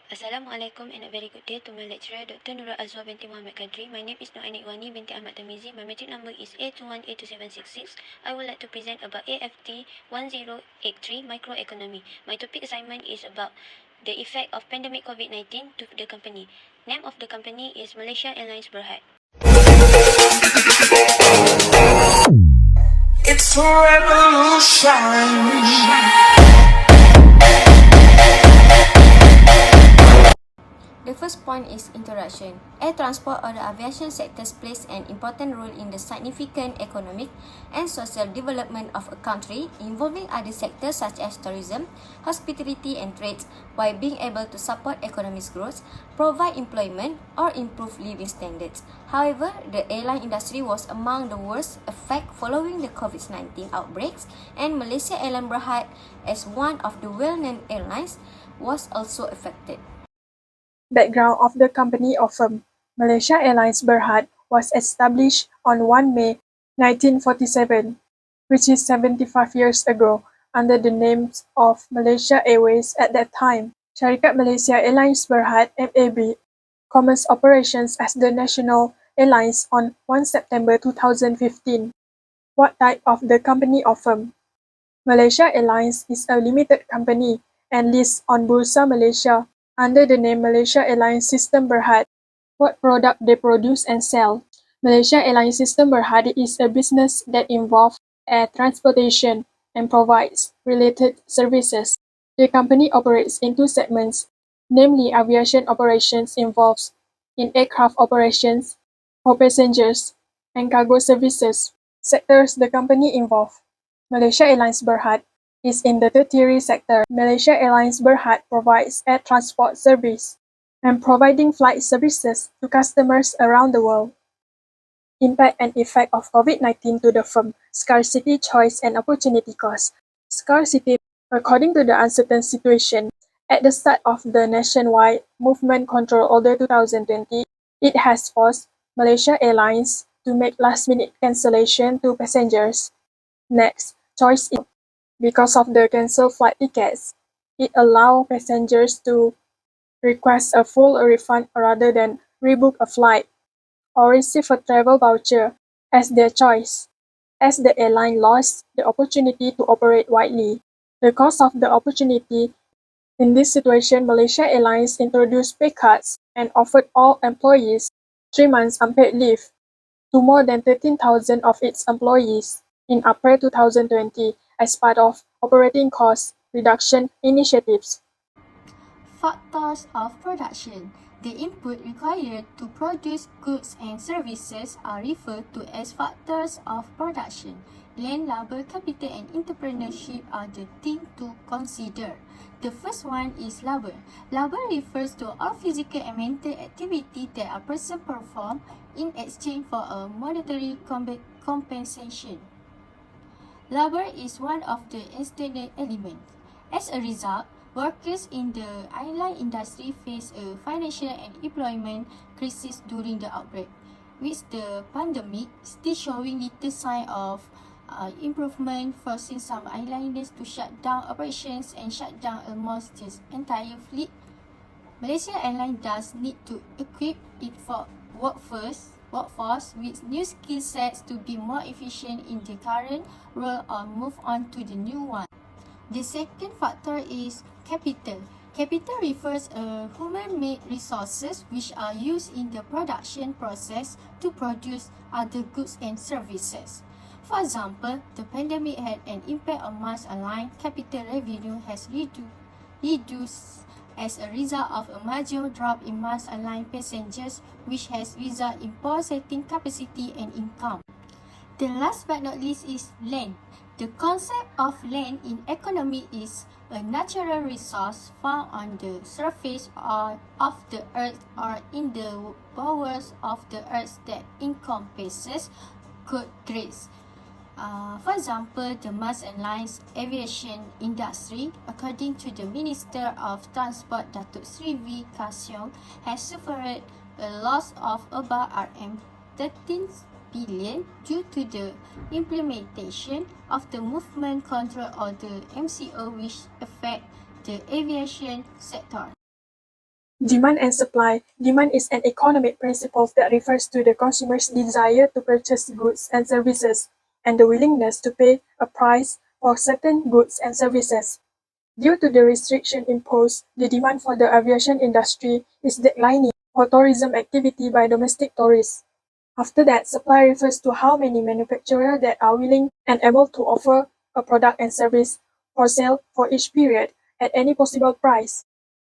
Assalamualaikum and a very good day to my lecturer, Dr. Nurul Azwa binti Muhammad Kadri. My name is Microeconomics binti Ahmad Tamizi. My metric number is A218276. I would like to present about AFT1083 Microeconomy. My topic assignment is about the effect of pandemic COVID-19 to the company. Name of the company is Malaysia Airlines Berhad. It's a revolution. The first point is introduction. Air transport or the aviation sectors plays an important role in the significant economic and social development of a country, involving other sectors such as tourism, hospitality and trades, by being able to support economic growth, provide employment or improve living standards. However, the airline industry was among the worst affected following the COVID-19 outbreaks, and Malaysia Airlines Berhad, as one of the well-known airlines, was also affected. Background of the company or firm. Malaysia Airlines Berhad was established on 1 May 1947, which is 75 years ago, under the name of Malaysia Airways at that time. Syarikat Malaysia Airlines Berhad MAB commenced operations as the national airlines on 1 September 2015. What type of the company or firm? Malaysia Airlines is a limited company and lists on Bursa Malaysia under the name Malaysia Airlines System Berhad. What product they produce and sell? Malaysia Airlines System Berhad is a business that involves air transportation and provides related services. The company operates in two segments, namely aviation operations involves in aircraft operations for passengers and cargo services. Sectors the company involve. Malaysia Airlines Berhad is in the tertiary sector. Malaysia Airlines Berhad provides air transport service and providing flight services to customers around the world. Impact and effect of COVID-19 to the firm. Scarcity, choice, and opportunity cost. Scarcity, according to the uncertain situation, at the start of the nationwide movement Control Order 2020, it has forced Malaysia Airlines to make last-minute cancellation to passengers. Next, choice. Because of the cancelled flight tickets, it allows passengers to request a full refund rather than rebook a flight or receive a travel voucher as their choice, as the airline lost the opportunity to operate widely. The cost of the opportunity. In this situation, Malaysia Airlines introduced pay cuts and offered all employees 3 months unpaid leave to more than 13,000 of its employees in April 2020 as part of operating cost reduction initiatives. Factors of production. The input required to produce goods and services are referred to as factors of production. Land, labor, capital and entrepreneurship are the things to consider. The first one is labor. Labor refers to all physical and mental activity that a person performs in exchange for a monetary compensation. Labor is one of the external elements. As a result, workers in the airline industry face a financial and employment crisis during the outbreak, with the pandemic still showing little sign of improvement, forcing some airlines to shut down operations and shut down almost the entire fleet. Malaysia Airlines does need to equip its workforce with new skill sets to be more efficient in the current role or move on to the new one. The second factor is capital. Capital refers to human-made resources which are used in the production process to produce other goods and services. For example, the pandemic had an impact on mass airline capital revenue has reduced as a result of a major drop in mass airline passengers, which has resulted in poor seating capacity and income. The last but not least is land. The concept of land in economy is a natural resource found on the surface of the earth or in the bowels of the earth that encompasses good traits. For example, the mass airlines aviation industry, according to the Minister of Transport Datuk Sri V. Kasyong, has suffered a loss of about RM13 billion due to the implementation of the Movement Control Order MCO, which affect the aviation sector. Demand and supply. Demand is an economic principle that refers to the consumer's desire to purchase goods and services and the willingness to pay a price for certain goods and services. Due to the restriction imposed, the demand for the aviation industry is declining for tourism activity by domestic tourists. After that, supply refers to how many manufacturers that are willing and able to offer a product and service for sale for each period at any possible price,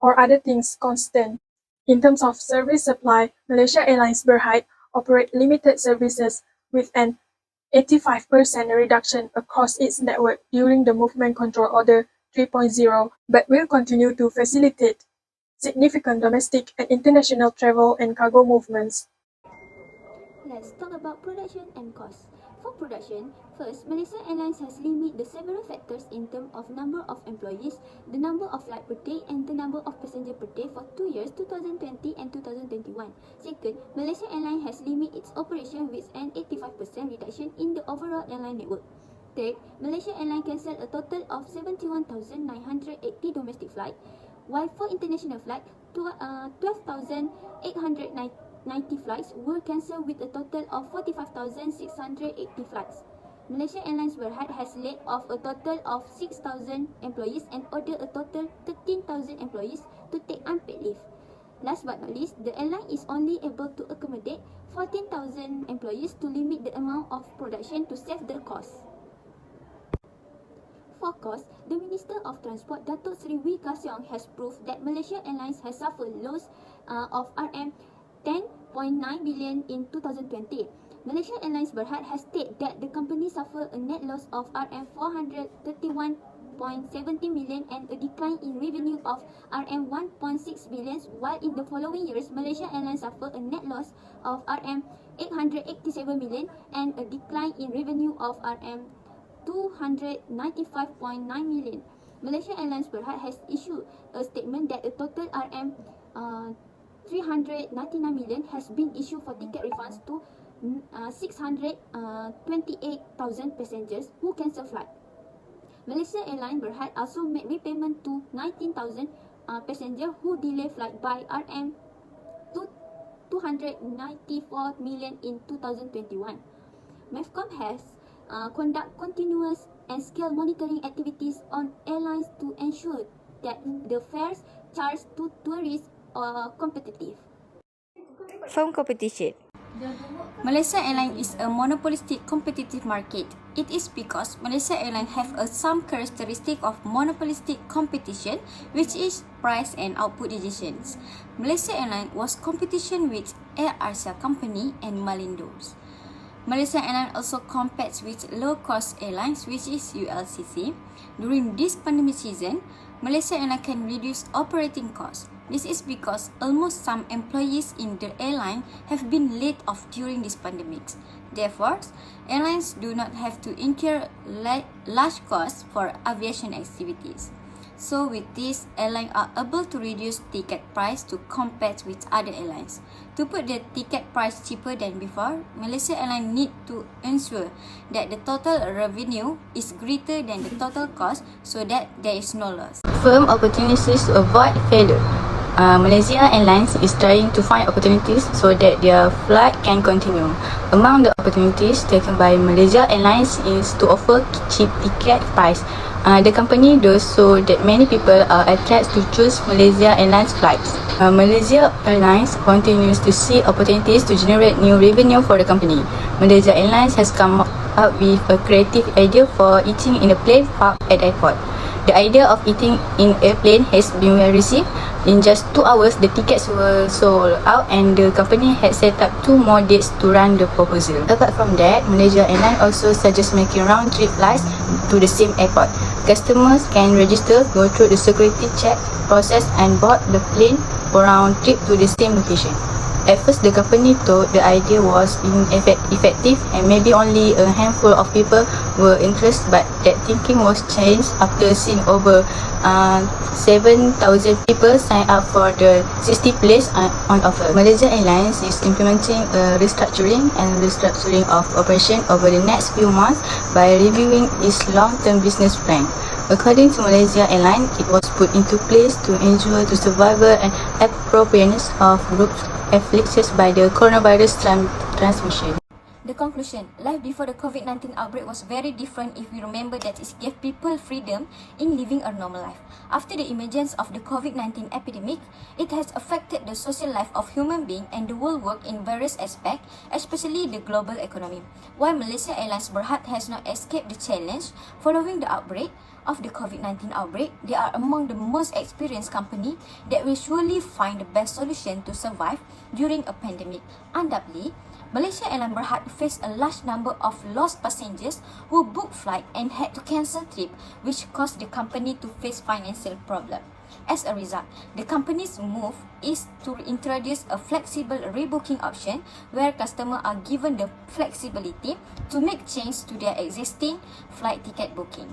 or other things constant. In terms of service supply, Malaysia Airlines Berhad operate limited services with an 85% reduction across its network during the Movement Control Order 3.0, but will continue to facilitate significant domestic and international travel and cargo movements. Let's talk about production and cost. For production, first, Malaysia Airlines has limited the several factors in terms of number of employees, the number of flights per day, and the number of passengers per day for 2 years, 2020 and 2021. Second, Malaysia Airlines has limited its operation with an 85% reduction in the overall airline network. Third, Malaysia Airlines cancelled a total of 71,980 domestic flights, while for international flights, 12,890 flights were cancelled with a total of 45,680 flights. Malaysia Airlines Berhad has laid off a total of 6,000 employees and ordered a total 13,000 employees to take unpaid leave. Last but not least, the airline is only able to accommodate 14,000 employees to limit the amount of production to save the cost. For cost, the Minister of Transport Datuk Seri Wee Ka Siong has proved that Malaysia Airlines has suffered loss of RM10.9 billion in 2020. Malaysia Airlines Berhad has stated that the company suffered a net loss of RM431.70 million and a decline in revenue of RM1.6 billion, while in the following years, Malaysia Airlines suffered a net loss of RM887 million and a decline in revenue of RM295.9 million. Malaysia Airlines Berhad has issued a statement that a total RM399 million has been issued for ticket refunds to 628,000 passengers who cancel flight. Malaysia Airlines Berhad also made repayment to 19,000 passengers who delay flight by RM294 million in 2021. MEFCOM has conduct continuous and scale monitoring activities on airlines to ensure that the fares charged to tourists are competitive. Firm competition. Malaysia Airlines is a monopolistic competitive market. It is because Malaysia Airlines have some characteristic of monopolistic competition, which is price and output decisions. Malaysia Airlines was competition with Air Asia Company and Malindos. Malaysia Airlines also competes with low-cost airlines, which is ULCC. During this pandemic season, Malaysia Airlines can reduce operating costs. This is because almost some employees in the airline have been laid off during this pandemic. Therefore, airlines do not have to incur large costs for aviation activities. So with this, airlines are able to reduce ticket price to compete with other airlines. To put the ticket price cheaper than before, Malaysia Airlines need to ensure that the total revenue is greater than the total cost so that there is no loss. Firm opportunities to avoid failure. Malaysia Airlines is trying to find opportunities so that their flight can continue. Among the opportunities taken by Malaysia Airlines is to offer cheap ticket price. The company does so that many people are attracted to choose Malaysia Airlines flights. Malaysia Airlines continues to see opportunities to generate new revenue for the company. Malaysia Airlines has come up with a creative idea for eating in a plane park at airport. The idea of eating in airplane has been well received. In just 2 hours, the tickets were sold out and the company had set up 2 more dates to run the proposal. Apart from that, Malaysia Airlines also suggests making round-trip flights to the same airport. Customers can register, go through the security check process and board the plane for round-trip to the same location. At first, the company thought the idea was ineffective and maybe only a handful of people were interested, but that thinking was changed after seeing over 7,000 people sign up for the 60 places on offer. Malaysia Airlines is implementing a restructuring of operation over the next few months by reviewing its long-term business plan. According to Malaysia Airlines, it was put into place to ensure the survival and appropriateness of groups afflicted by the coronavirus transmission. The conclusion, life before the COVID-19 outbreak was very different if we remember that it gave people freedom in living a normal life. After the emergence of the COVID-19 epidemic, it has affected the social life of human beings and the world work in various aspects, especially the global economy. While Malaysia Airlines Berhad has not escaped the challenge following the outbreak of the COVID-19 outbreak, they are among the most experienced company that will surely find the best solution to survive during a pandemic. Undoubtedly, Malaysia Airlines Berhad faced a large number of lost passengers who booked flight and had to cancel trip, which caused the company to face financial problem. As a result, the company's move is to introduce a flexible rebooking option where customers are given the flexibility to make changes to their existing flight ticket booking.